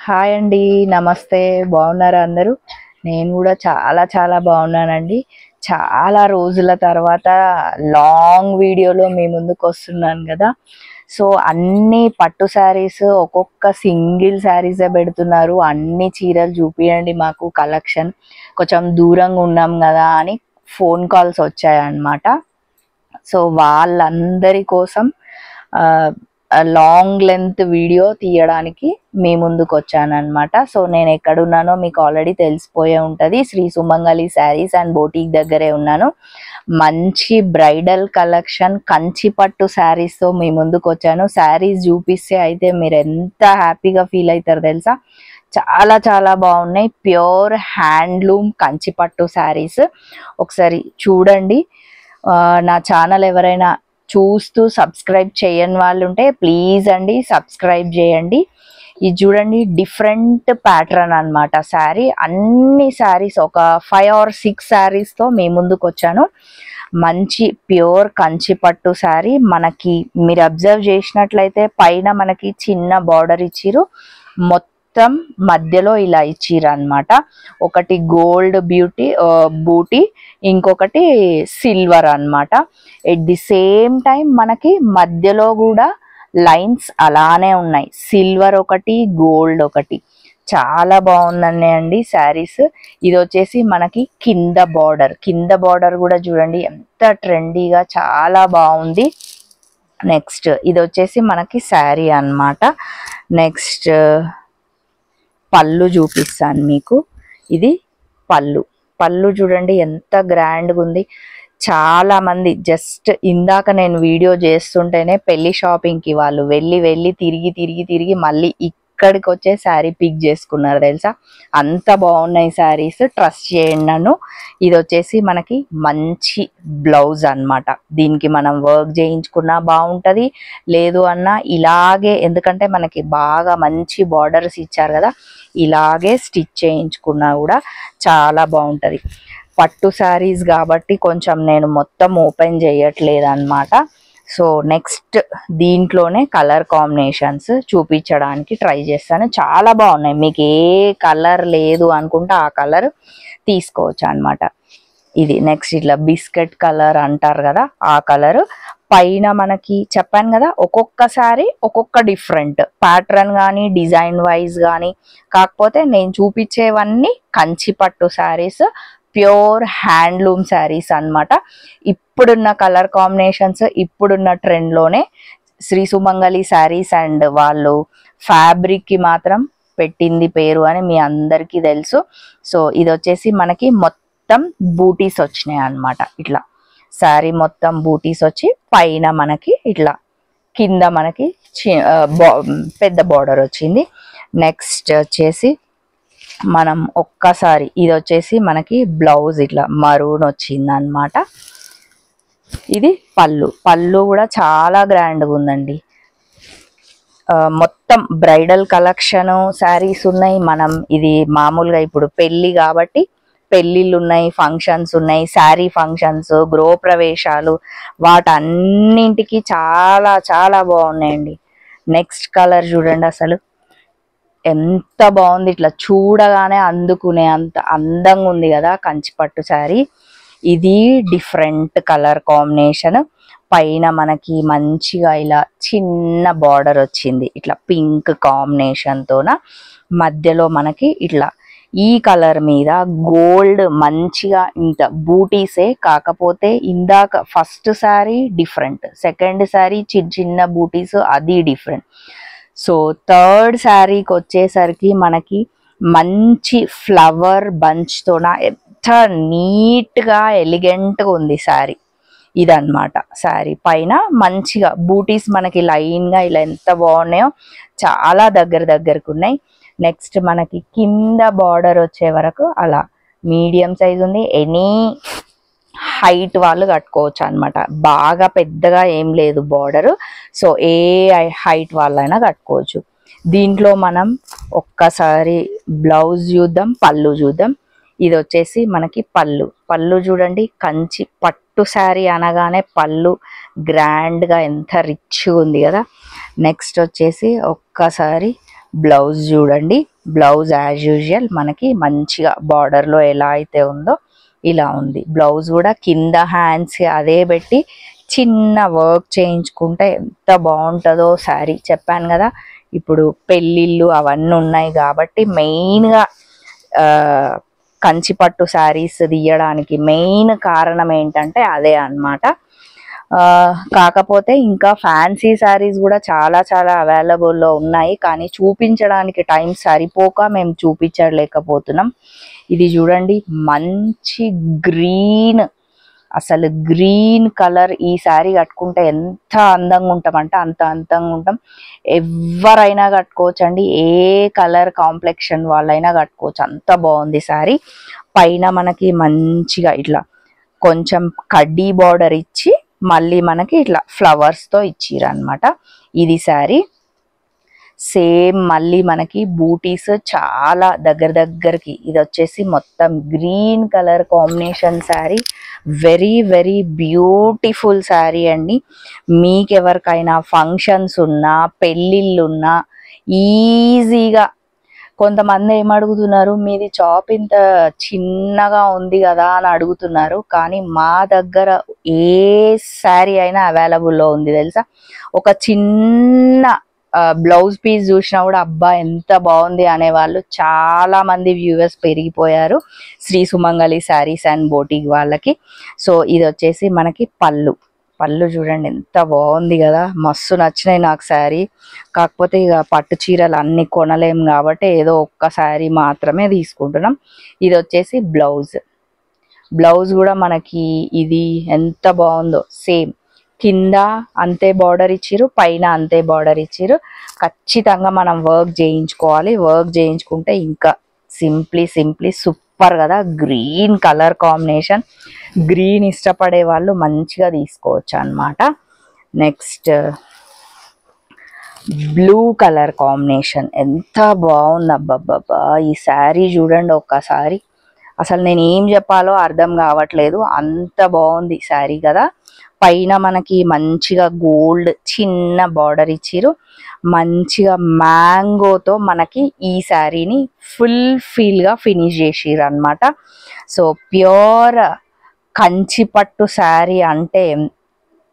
Hi అండి. నమస్తే. బాగున్నారా అందరూ? నేను కూడా చాలా బాగున్నానండి. చాలా రోజుల తర్వాత లాంగ్ వీడియోలో మీ ముందుకు వస్తున్నాను కదా. సో అన్ని పట్టు శారీస్ ఒక్కొక్క సింగిల్ శారీసే పెడుతున్నారు. అన్ని చీరలు చూపియండి మాకు కలెక్షన్. కొంచెం దూరంగా ఉన్నాం కదా అని ఫోన్ కాల్స్ వచ్చాయన్నమాట. సో వాళ్ళందరి కోసం లాంగ్ లెంత్ వీడియో తీయడానికి మీ ముందుకు వచ్చానమాట. సో నేను ఎక్కడున్నానో మీకు ఆల్రెడీ తెలిసిపోయే ఉంటుంది. Shri Sumangali sarees and boutique దగ్గరే ఉన్నాను. మంచి బ్రైడల్ కలెక్షన్ కంచి పట్టు శారీస్తో మీ ముందుకు వచ్చాను. శారీస్ చూపిస్తే అయితే మీరు ఎంత హ్యాపీగా ఫీల్ అవుతారు తెలుసా. చాలా బాగున్నాయి. ప్యూర్ హ్యాండ్లూమ్ కంచి పట్టు శారీస్. ఒకసారి చూడండి. నా ఛానల్ ఎవరైనా చూస్తూ సబ్స్క్రైబ్ చేయని వాళ్ళు ఉంటే ప్లీజ్ అండి సబ్స్క్రైబ్ చేయండి. ఇది చూడండి, డిఫరెంట్ ప్యాటర్న్ అనమాట శారీ. అన్ని శారీస్ ఒక 5 or 6 శారీస్తో మీ ముందుకు వచ్చాను. మంచి ప్యూర్ కంచి పట్టు శారీ. మనకి మీరు అబ్జర్వ్ చేసినట్లయితే పైన మనకి చిన్న బార్డర్ ఇచ్చిరు, మొత్తం మధ్యలో ఇలా ఇచ్చిరు అనమాట. ఒకటి గోల్డ్ బూటీ, ఇంకొకటి సిల్వర్ అన్నమాట. ఎట్ ది సేమ్ టైం మనకి మధ్యలో కూడా లైన్స్ అలానే ఉన్నాయి. సిల్వర్ ఒకటి, గోల్డ్ ఒకటి. చాలా బాగుందండి శారీస్. ఇది వచ్చేసి మనకి కింద బార్డర్ కూడా చూడండి ఎంత ట్రెండీగా చాలా బాగుంది. నెక్స్ట్ ఇది వచ్చేసి మనకి శారీ అన్నమాట. నెక్స్ట్ పళ్ళు చూపిస్తాను మీకు. ఇది పళ్ళు చూడండి ఎంత గ్రాండ్గా ఉంది. చాలా మంది జస్ట్ ఇందాక నేను వీడియో చేస్తుంటేనే పెళ్లి షాపింగ్కి వాళ్ళు వెళ్ళి తిరిగి మళ్ళీ ఇక్కడికి వచ్చే శారీ పిక్ చేసుకున్నారు తెలుసా. అంత బాగున్నాయి శారీస్, ట్రస్ట్ చేయండి నన్ను. ఇది వచ్చేసి మనకి మంచి బ్లౌజ్ అన్నమాట. దీనికి మనం వర్క్ చేయించుకున్నా బాగుంటుంది, లేదు అన్నా ఇలాగే, ఎందుకంటే మనకి బాగా మంచి బార్డర్స్ ఇచ్చారు కదా, ఇలాగే స్టిచ్ చేయించుకున్నా కూడా చాలా బాగుంటుంది. పట్టు శారీస్ కాబట్టి కొంచెం నేను మొత్తం ఓపెన్ చేయట్లేదు అనమాట. సో నెక్స్ట్ దీంట్లోనే కలర్ కాంబినేషన్స్ చూపించడానికి ట్రై చేస్తాను. చాలా బాగున్నాయి. మీకు ఏ కలర్ లేదు అనుకుంటే ఆ కలర్ తీసుకోవచ్చు అనమాట. ఇది నెక్స్ట్ ఇట్లా బిస్కెట్ కలర్ అంటారు కదా, ఆ కలర్. పైన మనకి చెప్పాను కదా, ఒక్కొక్కసారి ఒక్కొక్క డిఫరెంట్ ప్యాటర్న్ కానీ డిజైన్ వైజ్ కానీ. కాకపోతే నేను చూపించేవన్నీ కంచి పట్టు శారీస్, ప్యూర్ హ్యాండ్లూమ్ శారీస్ అన్నమాట. ఇప్పుడున్న కలర్ కాంబినేషన్స్, ఇప్పుడున్న ట్రెండ్లోనే శ్రీ సుమంగళి శారీస్ అండ్ వాళ్ళు ఫ్యాబ్రిక్కి మాత్రం పెట్టింది పేరు అని మీ అందరికీ తెలుసు. సో ఇది వచ్చేసి మనకి మొత్తం బూటీస్ వచ్చినాయి అన్నమాట. ఇట్లా శారీ మొత్తం బూటీస్ వచ్చి పైన మనకి ఇట్లా కింద మనకి పెద్ద బార్డర్ వచ్చింది. నెక్స్ట్ వచ్చేసి మనం ఒక్కసారి ఇది వచ్చేసి మనకి బ్లౌజ్ ఇట్లా మరూన్ వచ్చింది అన్నమాట. ఇది పళ్ళు కూడా చాలా గ్రాండ్గా ఉందండి. మొత్తం బ్రైడల్ కలెక్షన్ శారీస్ ఉన్నాయి. మనం ఇది మామూలుగా ఇప్పుడు పెళ్ళి కాబట్టి పెళ్ళిళ్ళు ఉన్నాయి, ఫంక్షన్స్ ఉన్నాయి, శారీ ఫంక్షన్స్, గృహప్రవేశాలు, వాటన్నింటికి చాలా బాగున్నాయండి. నెక్స్ట్ కలర్ చూడండి, అసలు ఎంత బాగుంది. ఇట్లా చూడగానే అందుకునే అంత అందంగా ఉంది కదా కంచిపట్టు శారీ. ఇది డిఫరెంట్ కలర్ కాంబినేషన్. పైన మనకి మంచిగా ఇలా చిన్న బార్డర్ వచ్చింది, ఇట్లా పింక్ కాంబినేషన్తోన. మధ్యలో మనకి ఇట్లా ఈ కలర్ మీద గోల్డ్ మంచిగా ఇంత బూటీసే. కాకపోతే ఇందాక first sari different, second sari చిన్న బూటీస్, అది డిఫరెంట్. సో థర్డ్ శారీకి వచ్చేసరికి మనకి మంచి ఫ్లవర్ బంచ్తోన ఎంత నీట్గా ఎలిగెంట్గా ఉంది శారీ. ఇదన్నమాట శారీ. పైన మంచిగా బూటీస్ మనకి లైన్గా ఇలా ఎంత బాగున్నాయో, చాలా దగ్గరకు ఉన్నాయి. నెక్స్ట్ మనకి కింద బార్డర్ వచ్చే వరకు అలా మీడియం సైజ్ ఉంది. ఎనీ హైట్ వాళ్ళు కట్టుకోవచ్చు అనమాట. బాగా పెద్దగా ఏం లేదు బార్డర్. సో ఏ హైట్ వాళ్ళైనా కట్టుకోవచ్చు. దీంట్లో మనం ఒక్కసారి బ్లౌజ్ చూద్దాం, పళ్ళు చూద్దాం. ఇది వచ్చేసి మనకి పళ్ళు చూడండి. కంచి పట్టు శారీ అనగానే పళ్ళు గ్రాండ్గా ఎంత రిచ్గా ఉంది కదా. నెక్స్ట్ వచ్చేసి ఒక్కసారి బ్లౌజ్ చూడండి. బ్లౌజ్ యాజ్ యూజువల్ మనకి మంచిగా బార్డర్లో ఎలా అయితే ఉందో ఇలా ఉంది. బ్లౌజ్ కూడా కింద హ్యాండ్స్ అదే పెట్టి చిన్న వర్క్ చేయించుకుంటే ఎంత బాగుంటుందో శారీ. చెప్పాను కదా ఇప్పుడు పెళ్ళిళ్ళు అవన్నీ ఉన్నాయి కాబట్టి మెయిన్గా కంచిపట్టు శారీస్ తీయడానికి మెయిన్ కారణం ఏంటంటే అదే అన్నమాట. కాకపోతే ఇంకా ఫ్యాన్సీ శారీస్ కూడా చాలా చాలా అవైలబుల్లో ఉన్నాయి, కానీ చూపించడానికి టైం సరిపోక మేము చూపించలేకపోతున్నాం. ఇది చూడండి మంచి గ్రీన్, అసలు గ్రీన్ కలర్. ఈ శారీ కట్టుకుంటే ఎంత అందంగా ఉంటామంటే అంత అందంగా ఉంటాం. ఎవరైనా కట్టుకోవచ్చండి, ఏ కలర్ కాంప్లెక్షన్ వాళ్ళైనా కట్టుకోవచ్చు, అంత బాగుంది శారీ. పైన మనకి మంచిగా ఇట్లా కొంచెం కడ్డీ బార్డర్ ఇచ్చి మళ్ళీ మనకి ఇట్లా ఫ్లవర్స్తో ఇచ్చిర్రు అనమాట. ఇది శారీ. సేమ్ మళ్ళీ మనకి బూటీస్ చాలా దగ్గరికి. ఇది వచ్చేసి మొత్తం green colour combination sari. Very very beautiful sari అండి. మీకెవరికైనా ఫంక్షన్స్ ఉన్నా పెళ్ళిళ్ళున్నా ఈజీగా. కొంతమంది ఏమడుగుతున్నారు, మీది షాప్ ఇంత చిన్నగా ఉంది కదా అని అడుగుతున్నారు, కానీ మా దగ్గర ఏ శారీ అయినా అవైలబుల్లో ఉంది తెలుసా. ఒక చిన్న బ్లౌజ్ పీస్ చూసినా కూడా అబ్బా ఎంత బాగుంది అనేవాళ్ళు చాలా మంది వ్యూవర్స్ పెరిగిపోయారు Sri Sumangali sarees and boutique వాళ్ళకి. సో ఇది వచ్చేసి మనకి పళ్ళు చూడండి ఎంత బాగుంది కదా, మస్తు నచ్చినాయి నాకు శారీ. కాకపోతే ఇక పట్టు చీరలు అన్ని కొనలేం కాబట్టి ఏదో ఒక్క శారీ మాత్రమే తీసుకుంటున్నాం. ఇది వచ్చేసి బ్లౌజ్ కూడా మనకి ఇది ఎంత బాగుందో. సేమ్ కింద అంతే బార్డర్ ఇచ్చిరు, పైన అంతే బార్డర్ ఇచ్చిరు. ఖచ్చితంగా మనం వర్క్ చేయించుకోవాలి. వర్క్ చేయించుకుంటే ఇంకా సింప్లీ సూపర్ కదా. గ్రీన్ కలర్ కాంబినేషన్, గ్రీన్ ఇష్టపడే వాళ్ళు మంచిగా తీసుకోవచ్చు అన్నమాట. నెక్స్ట్ బ్లూ కలర్ కాంబినేషన్ ఎంత బాగుంది అబ్బబ్బబ్బా. ఈ శారీ చూడండి ఒక్కసారి, అసలు నేను ఏం చెప్పాలో అర్థం కావట్లేదు, అంత బాగుంది శారీ కదా. పైన మనకి మంచిగా గోల్డ్ చిన్న బార్డర్ ఇచ్చిరు. మంచిగా మ్యాంగోతో మనకి ఈ శారీని ఫుల్గా ఫినిష్ చేసిరు అనమాట. సో ప్యూర్ కంచిపట్టు శారీ అంటే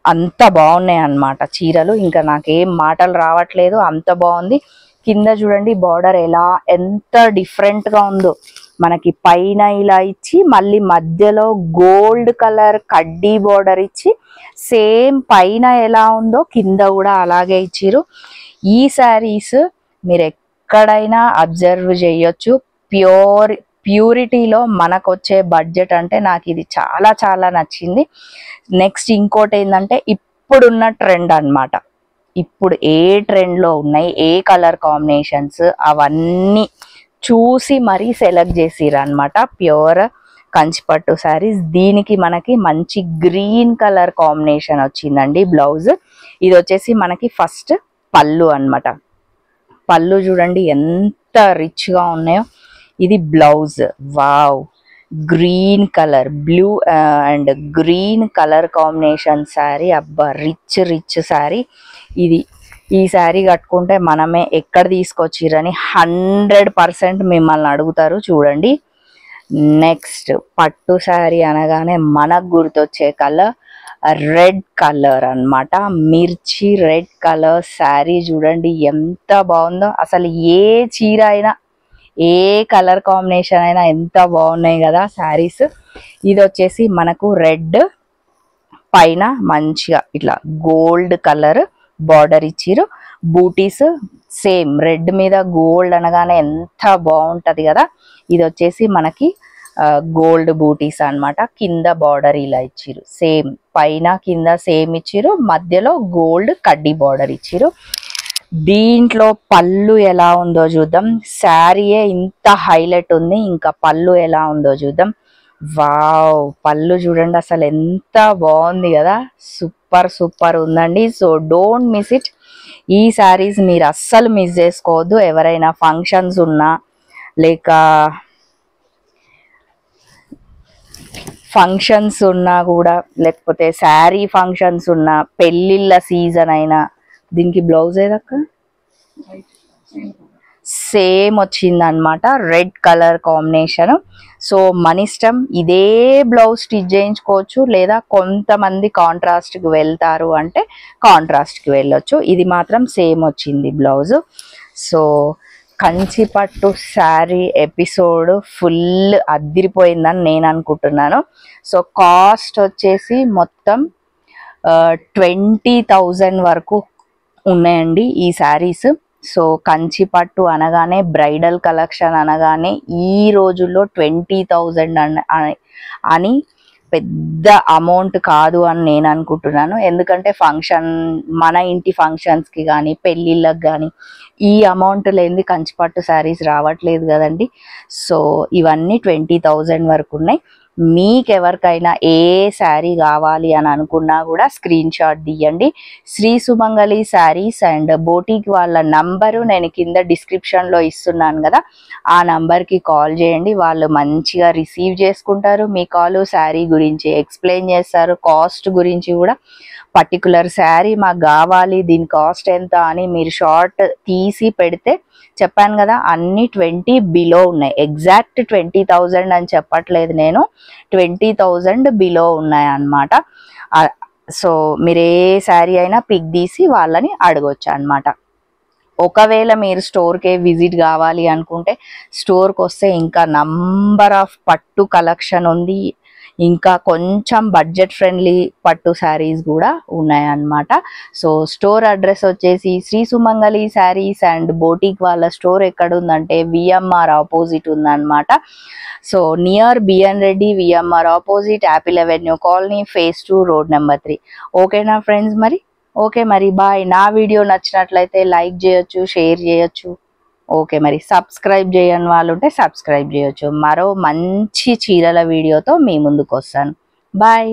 అంత బాగున్నాయి అన్నమాట చీరలు. ఇంకా నాకేం మాటలు రావట్లేదు, అంత బాగుంది. కింద చూడండి బార్డర్ ఎంత డిఫరెంట్గా ఉందో. మనకి పైన ఇలా ఇచ్చి మళ్ళీ మధ్యలో గోల్డ్ కలర్ కడ్డీ బార్డర్ ఇచ్చి సేమ్ పైన ఎలా ఉందో కింద కూడా అలాగే ఇచ్చిరు. ఈ శారీస్ మీరు ఎక్కడైనా అబ్జర్వ్ చేయొచ్చు. ప్యూరిటీలో మనకు వచ్చే బడ్జెట్ అంటే నాకు ఇది చాలా చాలా నచ్చింది. నెక్స్ట్ ఇంకోటి ఏంటంటే ఇప్పుడున్న ట్రెండ్ అన్నమాట. ఇప్పుడు ఏ ట్రెండ్లో ఉన్నాయి, ఏ కలర్ కాంబినేషన్స్ అవన్నీ చూసి మరీ సెలెక్ట్ చేసిరు అనమాట. ప్యూర్ కంచిపట్టు శారీస్. దీనికి మనకి మంచి గ్రీన్ కలర్ కాంబినేషన్ వచ్చిందండి బ్లౌజ్. ఇది వచ్చేసి మనకి ఫస్ట్ పళ్ళు అన్నమాట. పళ్ళు చూడండి ఎంత రిచ్గా ఉన్నాయో. ఇది blouse. Wow, green colour, blue and green colour combination sari. అబ్బా రిచ్ శారీ ఇది. ఈ శారీ కట్టుకుంటే మనమే ఎక్కడ తీసుకొచ్చిరని 100% మిమ్మల్ని అడుగుతారు చూడండి. నెక్స్ట్ పట్టు శారీ అనగానే మనకు గుర్తొచ్చే కలర్ రెడ్ కలర్ అన్నమాట. మిర్చి రెడ్ కలర్ శారీ చూడండి ఎంత బాగుందో. అసలు ఏ చీర అయినా ఏ కలర్ కాంబినేషన్ అయినా ఎంత బాగున్నాయి కదా శారీస్. ఇది వచ్చేసి మనకు రెడ్ పైన మంచిగా ఇట్లా గోల్డ్ కలర్ బార్డర్ ఇచ్చిరు. బూటీస్ సేమ్ రెడ్ మీద గోల్డ్ అనగానే ఎంత బాగుంటది కదా. ఇది వచ్చేసి మనకి గోల్డ్ బూటీస్ అన్నమాట. కింద బార్డర్ ఇలా ఇచ్చిరు. సేమ్ పైన కింద సేమ్ ఇచ్చిరు, మధ్యలో గోల్డ్ కడ్డీ బార్డర్ ఇచ్చిరు. దీంట్లో పళ్ళు ఎలా ఉందో చూద్దాం. శారీయే ఇంత హైలైట్ ఉంది, ఇంకా పళ్ళు ఎలా ఉందో చూద్దాం. వావ్, పళ్ళు చూడండి అసలు ఎంత బాగుంది కదా. సూపర్ ఉందండి. So don't miss it. ఈ శారీస్ మీరు అస్సలు మిస్ చేసుకోవద్దు. ఎవరైనా ఫంక్షన్స్ ఉన్నా లేక ఫంక్షన్స్ ఉన్నా కూడా, లేకపోతే శారీ ఫంక్షన్స్ ఉన్నా, పెళ్ళిళ్ళ సీజన్ అయినా. దీనికి బ్లౌజ్ ఏదక్క సేమ్ వచ్చింది అనమాట, రెడ్ కలర్ కాంబినేషన్. సో మన ఇష్టం, ఇదే బ్లౌజ్ స్టిచ్ చేయించుకోవచ్చు, లేదా కొంతమంది కాంట్రాస్ట్కి వెళ్తారు అంటే కాంట్రాస్ట్కి వెళ్ళొచ్చు. ఇది మాత్రం సేమ్ వచ్చింది బ్లౌజ్. సో కంచిపట్టు శారీ ఎపిసోడ్ ఫుల్ అదిరిపోయిందని నేను అనుకుంటున్నాను. సో కాస్ట్ వచ్చేసి మొత్తం 20,000 వరకు ఉన్నాయండి ఈ శారీస్. సో కంచిపట్టు అనగానే, బ్రైడల్ కలెక్షన్ అనగానే ఈ రోజుల్లో 20,000 అని పెద్ద అమౌంట్ కాదు అని నేను అనుకుంటున్నాను. ఎందుకంటే మన ఇంటి ఫంక్షన్స్కి కానీ పెళ్ళిళ్ళకి కానీ ఈ అమౌంట్ లేనిది కంచిపట్టు శారీస్ రావట్లేదు కదండి. సో ఇవన్నీ 20,000 వరకు ఉన్నాయి. మీకెవరికైనా ఏ శారీ కావాలి అని అనుకున్నా కూడా స్క్రీన్ షాట్ తీయండి. Shri Sumangali sarees and boutique వాళ్ళ నంబరు నేను కింద డిస్క్రిప్షన్లో ఇస్తున్నాను కదా, ఆ నంబర్కి కాల్ చేయండి. వాళ్ళు మంచిగా రిసీవ్ చేసుకుంటారు మీ కాల్. శారీ గురించి ఎక్స్ప్లెయిన్ చేస్తారు, కాస్ట్ గురించి కూడా. పర్టికులర్ శారీ మాకు కావాలి, దీని కాస్ట్ ఎంత అని మీరు షార్ట్ తీసి పెడితే, చెప్పాను కదా అన్ని 20 బిలో ఉన్నాయి. ఎగ్జాక్ట్ 20,000 అని చెప్పట్లేదు నేను, 20,000 బిలో ఉన్నాయి అన్నమాట. సో మీరు ఏ శారీ అయినా పిక్ తీసి వాళ్ళని అడగొచ్చు అన్నమాట. ఒకవేళ మీరు స్టోర్కే విజిట్ కావాలి అనుకుంటే స్టోర్కి వస్తే ఇంకా నంబర్ ఆఫ్ పట్టు కలెక్షన్ ఉంది, ఇంకా కొంచెం బడ్జెట్ ఫ్రెండ్లీ పట్టు శారీస్ కూడా ఉన్నాయన్నమాట. సో స్టోర్ అడ్రస్ వచ్చేసి Shri Sumangali sarees and boutique వాళ్ళ స్టోర్ ఎక్కడ ఉందంటే విఎంఆర్ ఆపోజిట్ ఉందన్నమాట. So near BN Reddy, VMR opposite, Apple Avenue colony, phase 2, road number 3. ఓకేనా ఫ్రెండ్స్? ఓకే మరి బాయ్. నా వీడియో నచ్చినట్లయితే లైక్ చేయొచ్చు, షేర్ చేయొచ్చు. ఓకే మరి సబ్స్క్రైబ్ చేయని వాళ్ళు ఉంటే సబ్స్క్రైబ్ చేయొచ్చు. మరో మంచి చీరల వీడియోతో మీ ముందుకు వస్తాను. బాయ్.